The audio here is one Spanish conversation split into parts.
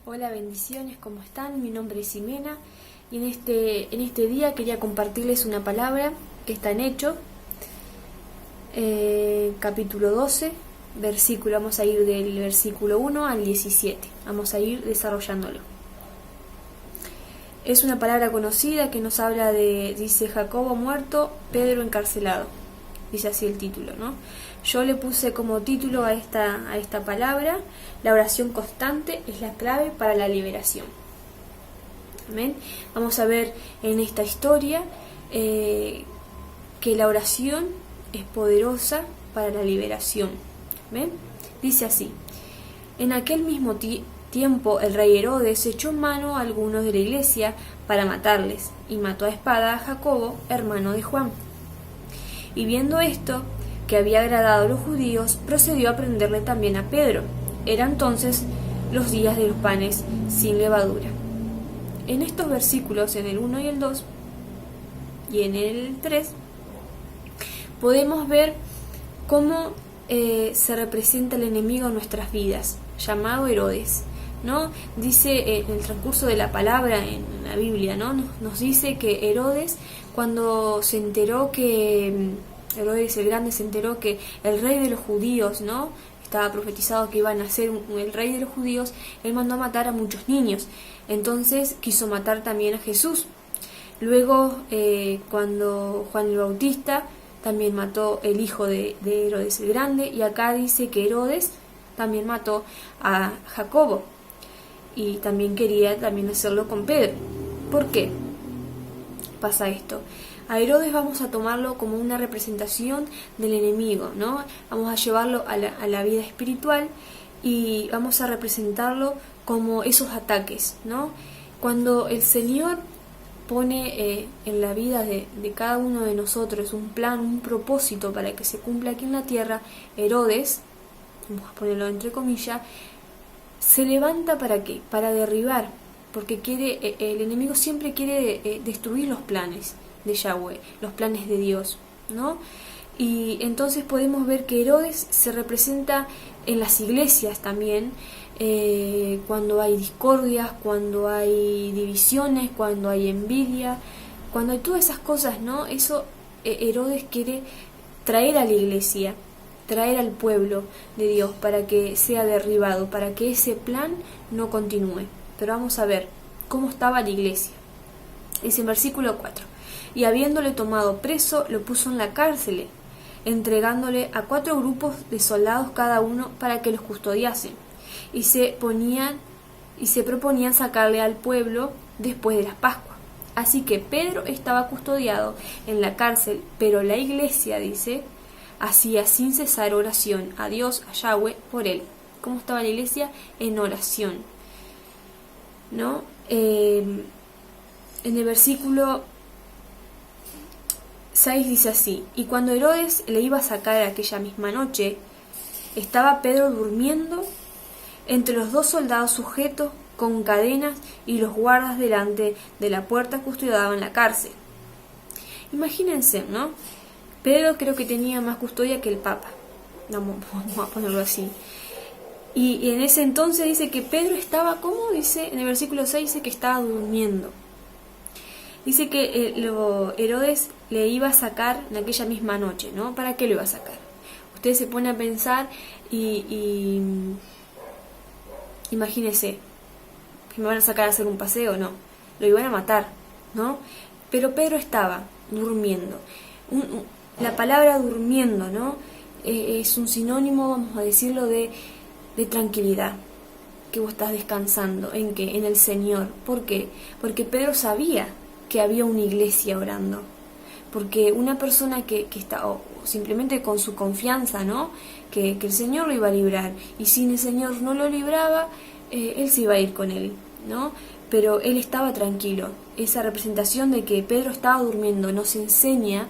Hola, bendiciones, ¿cómo están? Mi nombre es Ximena y en este día quería compartirles una palabra que está en Hechos, capítulo 12, vamos a ir del versículo 1 al 17, vamos a ir desarrollándolo. Es una palabra conocida que nos habla dice Jacobo muerto, Pedro encarcelado, dice así el título, ¿no? Yo le puse como título a esta palabra: la oración constante es la clave para la liberación. Amén. Vamos a ver en esta historia que la oración es poderosa para la liberación. Amén. Dice así: en aquel mismo tiempo el rey Herodes echó mano a algunos de la iglesia para matarles, y mató a espada a Jacobo, hermano de Juan. Y viendo esto, que había agradado a los judíos, procedió a prenderle también a Pedro. Era entonces los días de los panes sin levadura. En estos versículos, en el 1 y el 2 y en el 3, podemos ver cómo se representa el enemigo en nuestras vidas, llamado Herodes, ¿no? Dice en el transcurso de la palabra en la Biblia, ¿no? Nos dice que Herodes, cuando se enteró que Herodes el Grande se enteró que el rey de los judíos, ¿no?, estaba profetizado que iba a nacer el rey de los judíos, él mandó a matar a muchos niños. Entonces quiso matar también a Jesús. Luego, cuando Juan el Bautista también mató el hijo de Herodes el Grande, y acá dice que Herodes también mató a Jacobo, y también quería hacerlo con Pedro. ¿Por qué pasa esto? A Herodes vamos a tomarlo como una representación del enemigo, ¿no? Vamos a llevarlo a la vida espiritual y vamos a representarlo como esos ataques, ¿no? Cuando el Señor pone en la vida de cada uno de nosotros un plan, un propósito para que se cumpla aquí en la tierra, Herodes, vamos a ponerlo entre comillas, se levanta ¿para qué? Para derribar, porque el enemigo siempre quiere destruir los planes de Yahweh, los planes de Dios, ¿no? Y entonces podemos ver que Herodes se representa en las iglesias también, cuando hay discordias, cuando hay divisiones, cuando hay envidia, cuando hay todas esas cosas, ¿no? Eso Herodes quiere traer a la iglesia, traer al pueblo de Dios para que sea derribado, para que ese plan no continúe. Pero vamos a ver cómo estaba la iglesia. Dice en versículo 4: y habiéndole tomado preso, lo puso en la cárcel, entregándole a 4 grupos de soldados cada uno para que los custodiasen, y se proponían sacarle al pueblo después de las Pascuas. Así que Pedro estaba custodiado en la cárcel, pero la iglesia, dice, hacía sin cesar oración a Dios, a Yahweh, por él. ¿Cómo estaba la iglesia? En oración, ¿no? En el versículo 6 dice así: y cuando Herodes le iba a sacar aquella misma noche, estaba Pedro durmiendo entre los 2 soldados sujetos con cadenas, y los guardas delante de la puerta custodiaban la cárcel. Imagínense, ¿no? Pedro creo que tenía más custodia que el Papa, vamos a ponerlo así. Y en ese entonces dice que Pedro estaba, ¿cómo? Dice en el versículo 6, dice que estaba durmiendo. Dice que Herodes le iba a sacar en aquella misma noche, ¿no? ¿Para qué lo iba a sacar? Usted se pone a pensar y imagínese, que me van a sacar a hacer un paseo, no, lo iban a matar, ¿no? Pero Pedro estaba durmiendo. La palabra durmiendo, ¿no? Es un sinónimo, vamos a decirlo, de tranquilidad, que vos estás descansando. ¿En qué? En el Señor. ¿Por qué? Porque Pedro sabía que había una iglesia orando, porque una persona que está, o simplemente con su confianza, ¿no?, que el Señor lo iba a librar, y si el Señor no lo libraba, él se iba a ir con él, ¿no? Pero él estaba tranquilo. Esa representación de que Pedro estaba durmiendo nos enseña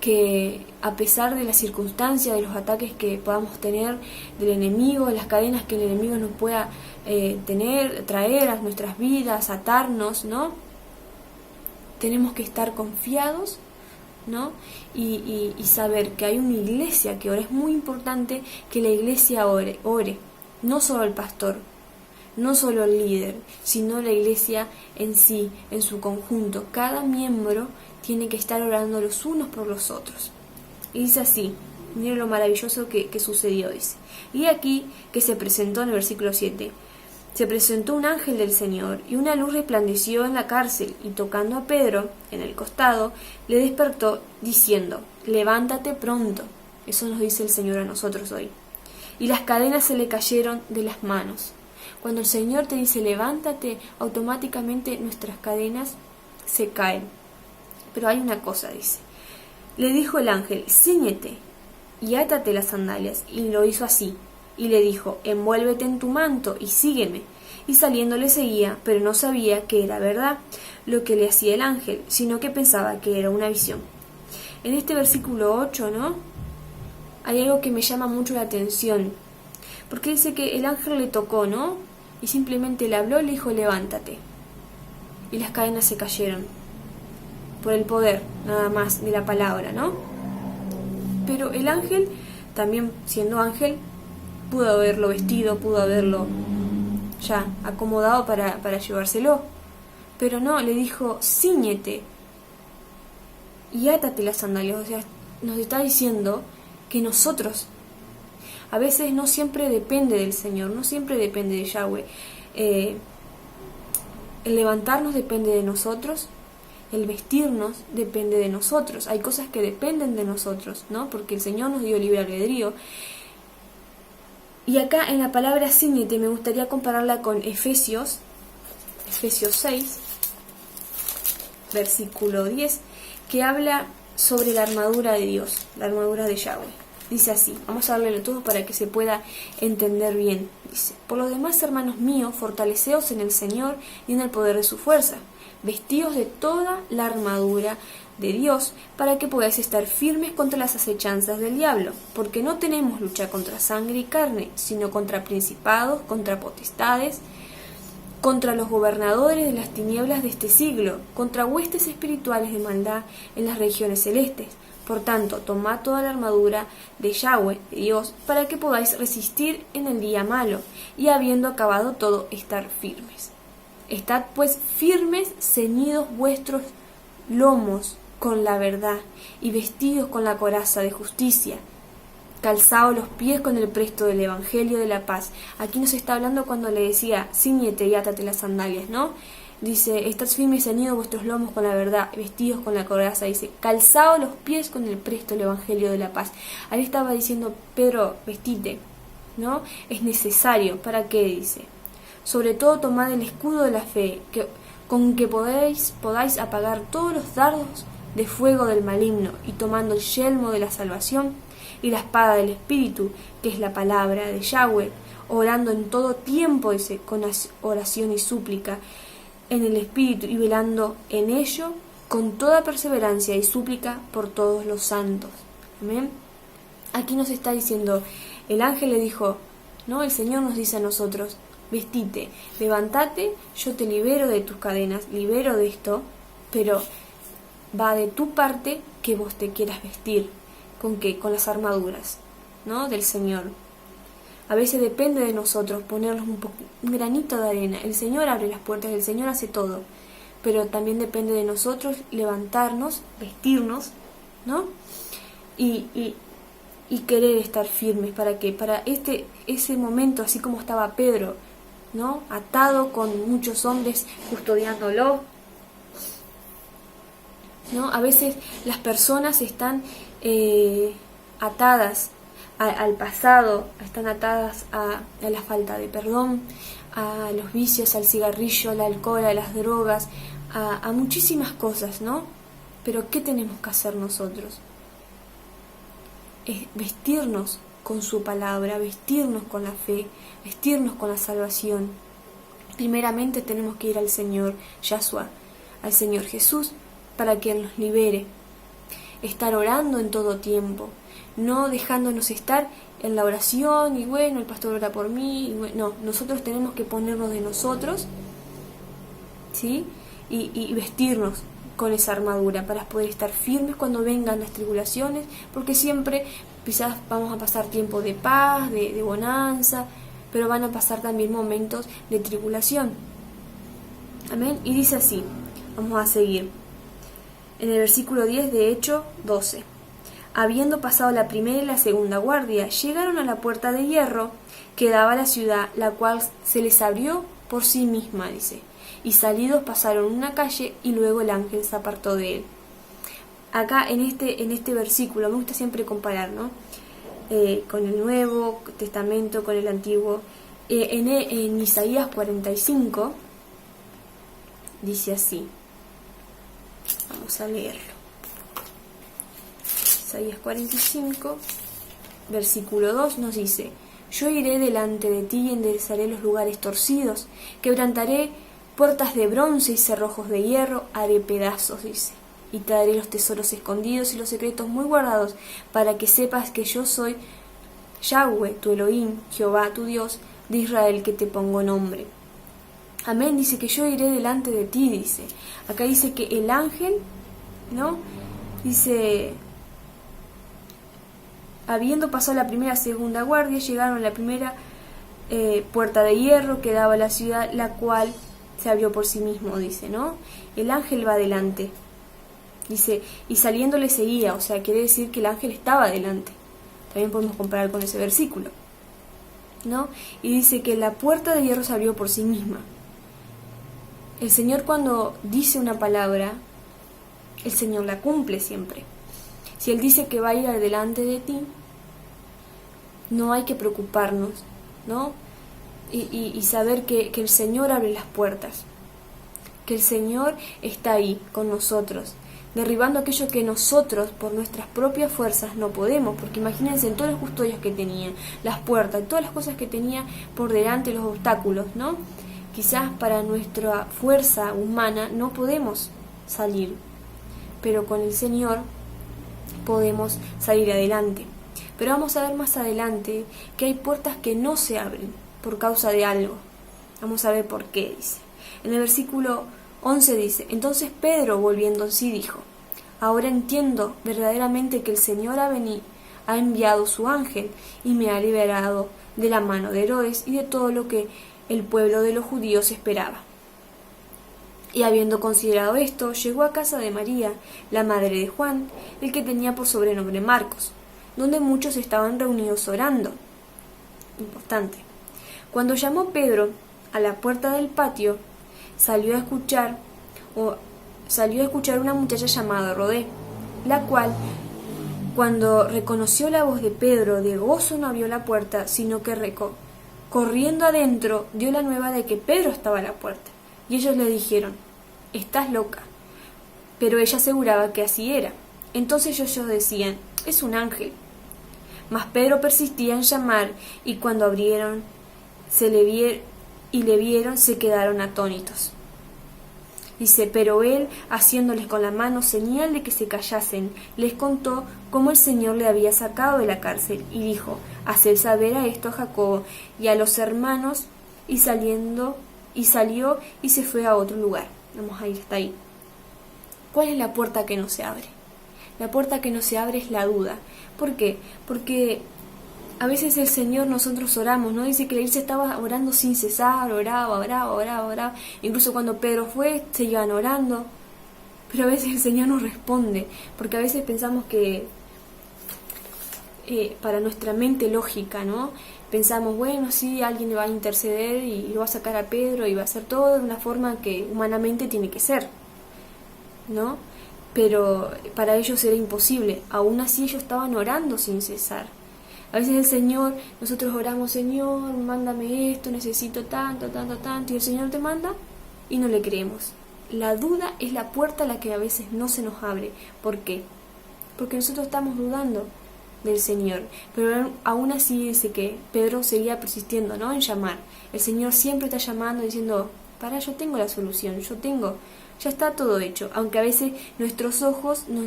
que a pesar de las circunstancias, de los ataques que podamos tener del enemigo, de las cadenas que el enemigo nos pueda traer a nuestras vidas, atarnos, ¿no?, tenemos que estar confiados, ¿no? Y saber que hay una iglesia que ora. Es muy importante que la iglesia ore, no solo el pastor, no solo el líder, sino la iglesia en sí, en su conjunto. Cada miembro tiene que estar orando los unos por los otros. Y dice así, miren lo maravilloso que sucedió, dice. Y aquí que se presentó en el versículo 7. Se presentó un ángel del Señor, y una luz resplandeció en la cárcel, y tocando a Pedro en el costado, le despertó, diciendo, levántate pronto. Eso nos dice el Señor a nosotros hoy. Y las cadenas se le cayeron de las manos. Cuando el Señor te dice, levántate, automáticamente nuestras cadenas se caen. Pero hay una cosa, dice. Le dijo el ángel, cíñete y átate las sandalias, y lo hizo así. Y le dijo, envuélvete en tu manto y sígueme. Y saliendo le seguía, pero no sabía que era verdad lo que le hacía el ángel, sino que pensaba que era una visión. En este versículo 8, ¿no? Hay algo que me llama mucho la atención, porque dice que el ángel le tocó, ¿no? Y simplemente le habló y le dijo, levántate. Y las cadenas se cayeron, por el poder, nada más, de la palabra, ¿no? Pero el ángel, también siendo ángel, pudo haberlo vestido, pudo haberlo ya acomodado para llevárselo. Pero no, le dijo, cíñete y átate las sandalias. O sea, nos está diciendo que nosotros, a veces no siempre depende del Señor, no siempre depende de Yahweh. El levantarnos depende de nosotros, el vestirnos depende de nosotros. Hay cosas que dependen de nosotros, ¿no? Porque el Señor nos dio libre albedrío. Y acá en la palabra cíñete me gustaría compararla con Efesios 6, versículo 10, que habla sobre la armadura de Dios, la armadura de Yahweh. Dice así, vamos a darle todo para que se pueda entender bien. Dice, por lo demás, hermanos míos, fortaleceos en el Señor y en el poder de su fuerza. Vestíos de toda la armadura de Dios para que podáis estar firmes contra las acechanzas del diablo, porque no tenemos lucha contra sangre y carne, sino contra principados, contra potestades, contra los gobernadores de las tinieblas de este siglo, contra huestes espirituales de maldad en las regiones celestes. Por tanto, tomad toda la armadura de Yahweh, de Dios, para que podáis resistir en el día malo, y habiendo acabado todo, estar firmes. Estad pues firmes, ceñidos vuestros lomos con la verdad, y vestidos con la coraza de justicia, calzados los pies con el presto del evangelio de la paz. Aquí nos está hablando cuando le decía, cíñete y átate las sandalias, ¿no? Dice, estad firmes, ceñidos vuestros lomos con la verdad, vestidos con la coraza. Dice, calzados los pies con el presto del evangelio de la paz. Ahí estaba diciendo Pedro, vestite, ¿no? Es necesario. ¿Para qué? Dice, sobre todo tomad el escudo de la fe, con que podáis apagar todos los dardos de fuego del maligno, y tomando el yelmo de la salvación y la espada del Espíritu, que es la palabra de Yahweh, orando en todo tiempo, dice, con oración y súplica en el Espíritu, y velando en ello con toda perseverancia y súplica por todos los santos. Amén. Aquí nos está diciendo, el ángel le dijo, ¿no? El Señor nos dice a nosotros, vestite, levántate, yo te libero de tus cadenas, libero de esto, pero va de tu parte que vos te quieras vestir. ¿Con qué? Con las armaduras, ¿no? Del Señor. A veces depende de nosotros ponernos un granito de arena. El Señor abre las puertas, el Señor hace todo, pero también depende de nosotros levantarnos, vestirnos, ¿no? Y querer estar firmes. ¿Para qué? Para ese momento, así como estaba Pedro, ¿no? Atado con muchos hombres custodiándolo, ¿no? A veces las personas están atadas al pasado, están atadas a la falta de perdón, a los vicios, al cigarrillo, al alcohol, a las drogas, a muchísimas cosas, ¿no? Pero ¿qué tenemos que hacer nosotros? Es vestirnos con su palabra, vestirnos con la fe, vestirnos con la salvación. Primeramente tenemos que ir al Señor Yahshua, al Señor Jesús, para que Él nos libere. Estar orando en todo tiempo, no dejándonos estar en la oración y bueno, el pastor ora por mí. No, nosotros tenemos que ponernos de nosotros, ¿sí? Y vestirnos con esa armadura para poder estar firmes cuando vengan las tribulaciones, porque siempre quizás vamos a pasar tiempo de paz, de bonanza, pero van a pasar también momentos de tribulación. Amén. Y dice así, vamos a seguir. En el versículo 10 de Hechos 12. Habiendo pasado la primera y la segunda guardia, llegaron a la puerta de hierro que daba a la ciudad, la cual se les abrió por sí misma, dice. Y salidos pasaron una calle y luego el ángel se apartó de él. Acá en este versículo me gusta siempre comparar, ¿no? Con el Nuevo Testamento, con el Antiguo. En Isaías 45 dice así. Vamos a leerlo. Isaías 45, versículo 2 nos dice: Yo iré delante de ti y enderezaré los lugares torcidos, quebrantaré puertas de bronce y cerrojos de hierro, haré pedazos, dice, y traeré los tesoros escondidos y los secretos muy guardados, para que sepas que yo soy Yahweh, tu Elohim, Jehová, tu Dios, de Israel, que te pongo nombre. Amén, dice que yo iré delante de ti, dice. Acá dice que el ángel, ¿no? Dice, habiendo pasado la primera y segunda guardia, llegaron a la primera puerta de hierro que daba a la ciudad, la cual se abrió por sí mismo, dice, ¿no? El ángel va adelante. Dice, y saliendo le seguía, o sea, quiere decir que el ángel estaba adelante. También podemos comparar con ese versículo, ¿no? Y dice que la puerta de hierro se abrió por sí misma. El Señor, cuando dice una palabra, el Señor la cumple siempre. Si Él dice que va a ir adelante de ti, no hay que preocuparnos, ¿no? Y saber que el Señor abre las puertas, que el Señor está ahí con nosotros, derribando aquello que nosotros por nuestras propias fuerzas no podemos, porque imagínense en todos los custodios que tenía, las puertas, todas las cosas que tenía por delante, los obstáculos, ¿no? Quizás para nuestra fuerza humana no podemos salir, pero con el Señor podemos salir adelante. Pero vamos a ver más adelante que hay puertas que no se abren por causa de algo. Vamos a ver por qué, dice. En el versículo 11 dice: Entonces Pedro, volviendo en sí, dijo: Ahora entiendo verdaderamente que el Señor ha enviado su ángel y me ha liberado de la mano de Herodes y de todo lo que el pueblo de los judíos esperaba. Y habiendo considerado esto, llegó a casa de María, la madre de Juan, el que tenía por sobrenombre Marcos, donde muchos estaban reunidos orando. Importante. Cuando llamó Pedro a la puerta del patio, salió a escuchar una muchacha llamada Rodé, la cual, cuando reconoció la voz de Pedro, de gozo no abrió la puerta, sino que corriendo adentro, dio la nueva de que Pedro estaba a la puerta. Y ellos le dijeron: Estás loca. Pero ella aseguraba que así era. Entonces ellos decían: Es un ángel. Mas Pedro persistía en llamar, y cuando abrieron le vieron, se quedaron atónitos. Dice: Pero él, haciéndoles con la mano señal de que se callasen, les contó cómo el Señor le había sacado de la cárcel, y dijo: Haced saber a esto a Jacobo y a los hermanos, y salió y se fue a otro lugar. Vamos a ir hasta ahí. ¿Cuál es la puerta que no se abre? La puerta que no se abre es la duda. ¿Por qué? Porque a veces el Señor, nosotros oramos, ¿no? Dice que él se estaba orando sin cesar, oraba. Incluso cuando Pedro fue, seguían orando. Pero a veces el Señor nos responde, porque a veces pensamos que para nuestra mente lógica, ¿no? Pensamos, bueno, sí, alguien le va a interceder y lo va a sacar a Pedro y va a hacer todo de una forma que humanamente tiene que ser, ¿no? Pero para ellos era imposible. Aún así ellos estaban orando sin cesar. A veces el Señor, nosotros oramos: Señor, mándame esto, necesito tanto, y el Señor te manda y no le creemos. La duda es la puerta a la que a veces no se nos abre. ¿Por qué? Porque nosotros estamos dudando del Señor. Pero aún así dice que Pedro seguía persistiendo, ¿no?, en llamar. El Señor siempre está llamando, diciendo: yo tengo la solución, ya está todo hecho, aunque a veces nuestros ojos no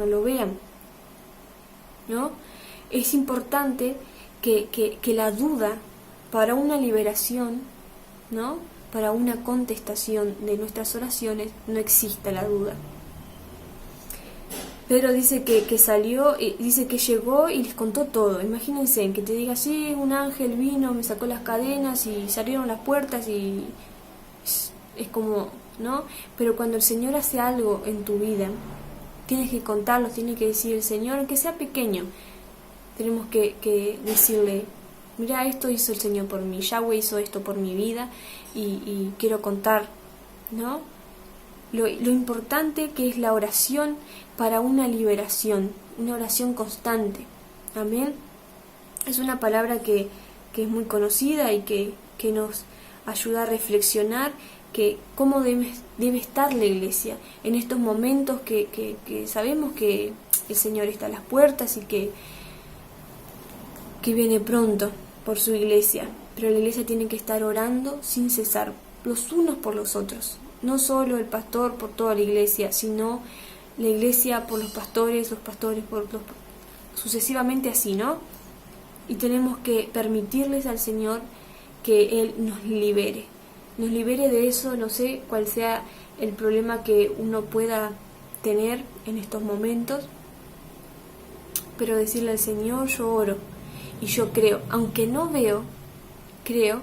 lo vean, ¿no? Es importante que la duda, para una liberación, ¿no?, para una contestación de nuestras oraciones, no exista la duda. Pedro dice que salió, y dice que llegó y les contó todo. Imagínense, que te diga, sí, un ángel vino, me sacó las cadenas y salieron las puertas y es como, ¿no? Pero cuando el Señor hace algo en tu vida, tienes que contarlo, tienes que decir, el Señor, aunque sea pequeño, tenemos que decirle, mira, esto hizo el Señor por mí, Yahweh hizo esto por mi vida y quiero contar, ¿no? Lo importante que es la oración para una liberación, una oración constante. Amén. Es una palabra que es muy conocida y que nos ayuda a reflexionar que cómo debe estar la iglesia en estos momentos que sabemos que el Señor está a las puertas y que viene pronto por su iglesia. Pero la iglesia tiene que estar orando sin cesar, los unos por los otros. No solo el pastor por toda la iglesia, sino la iglesia por los pastores por los... sucesivamente así, ¿no? Y tenemos que permitirles al Señor que Él nos libere de eso, no sé cuál sea el problema que uno pueda tener en estos momentos, pero decirle al Señor, yo oro y yo creo, aunque no veo, creo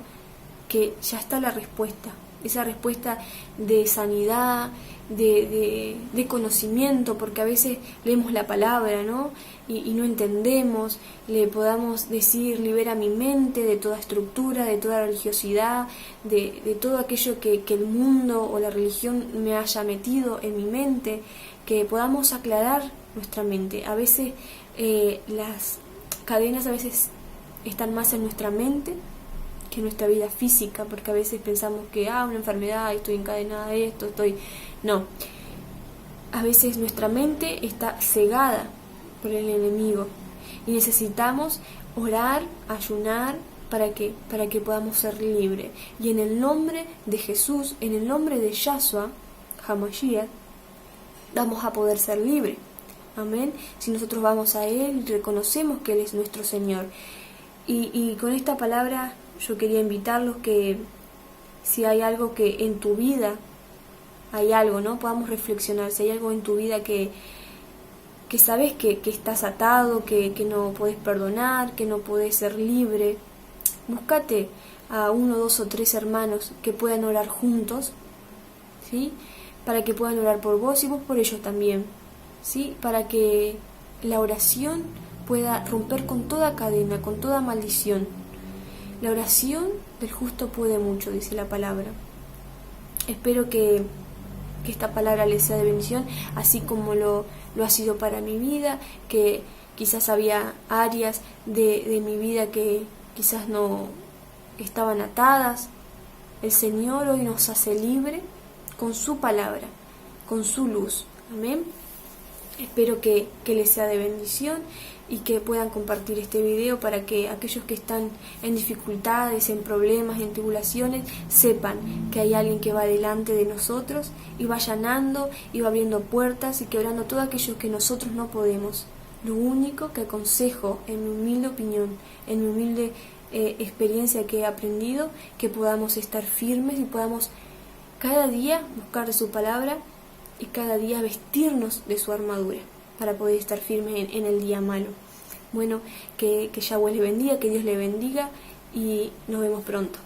que ya está la respuesta, esa respuesta de sanidad, de conocimiento, porque a veces leemos la palabra, ¿no? Y no entendemos, le podamos decir, libera mi mente de toda estructura, de toda religiosidad, de todo aquello que el mundo o la religión me haya metido en mi mente, que podamos aclarar nuestra mente. A veces las cadenas a veces están más en nuestra mente que en nuestra vida física, porque a veces pensamos que una enfermedad, estoy encadenada a esto, no, a veces nuestra mente está cegada por el enemigo y necesitamos orar, ayunar para que podamos ser libres, y en el nombre de Jesús, en el nombre de Yahshua HaMashiach, vamos a poder ser libres. Amén. Si nosotros vamos a Él y reconocemos que Él es nuestro Señor. Y con esta palabra yo quería invitarlos que si hay algo que en tu vida, hay algo, ¿no? Podamos reflexionar, si hay algo en tu vida que sabes que estás atado, que no podés perdonar, que no podés ser libre, búscate a 1, 2 o 3 hermanos que puedan orar juntos, ¿sí? Para que puedan orar por vos y vos por ellos también, ¿sí? Para que la oración pueda romper con toda cadena, con toda maldición. La oración del justo puede mucho, dice la palabra. Espero que esta palabra les sea de bendición, así como lo ha sido para mi vida, que quizás había áreas de mi vida que quizás no estaban atadas. El Señor hoy nos hace libre con su palabra, con su luz. Amén. Espero que les sea de bendición y que puedan compartir este video para que aquellos que están en dificultades, en problemas, en tribulaciones, sepan que hay alguien que va delante de nosotros y va allanando y va abriendo puertas y quebrando todo aquello que nosotros no podemos. Lo único que aconsejo, en mi humilde opinión, en mi humilde experiencia que he aprendido, que podamos estar firmes y podamos cada día buscar de su palabra y cada día vestirnos de su armadura para poder estar firmes en el día malo. Bueno, que Yahweh le bendiga, que Dios le bendiga y nos vemos pronto.